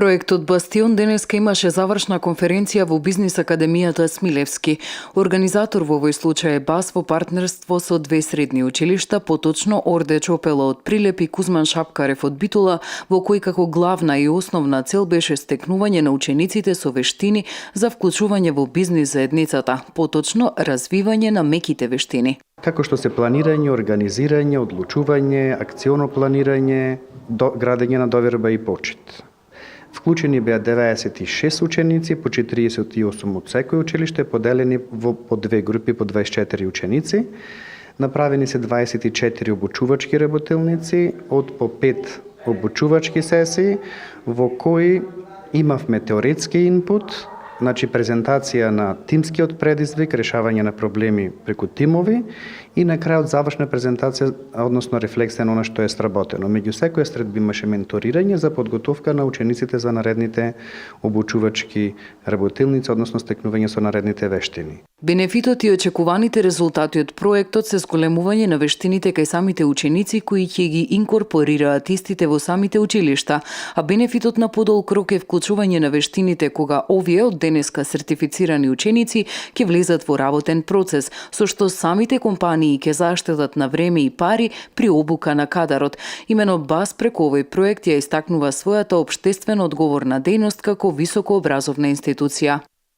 Проектот Бастион денеска имаше завршна конференција во Бизнис академијата Смилевски. Организатор во овој случај е БАС во партнерство со две средни училишта, поточно Орде Чопела од Прилеп и Кузман Шапкарев од Битола, во кој како главна и основна цел беше стекнување на учениците со вештини за вклучување во бизнис заедницата, поточно развивање на меките вештини. Како што се планирање, организирање, одлучување, акционо планирање, градење на доверба и почит. Вклучени беа 96 ученици, по 48 од секој училиште, поделени по две групи по 24 ученици. Направени се 24 обучувачки работилници од по 5 обучувачки сесии, во кои имавме теоретски инпут, значи презентација на тимскиот предизвик, решавање на проблеми преку тимови и на крајот завршна презентација, односно рефлексија на она што е сработено. Меѓу секоја средба имаше менторирање за подготовка на учениците за наредните обучувачки работилници, односно стекнување со наредните вештини. Бенефитот и очекуваните резултати од проектот се зголемување на вештините кај самите ученици кои ќе ги инкорпорираат истите во самите училишта, а бенефитот на подолг рок е вклучување на вештините кога овие од денеска сертифицирани ученици ќе влезат во работен процес, со што самите компании ќе заштедат на време и пари при обука на кадарот. Имено БАС преку овој проект ја истакнува својата општествено одговорна дејност како високообразовна институција.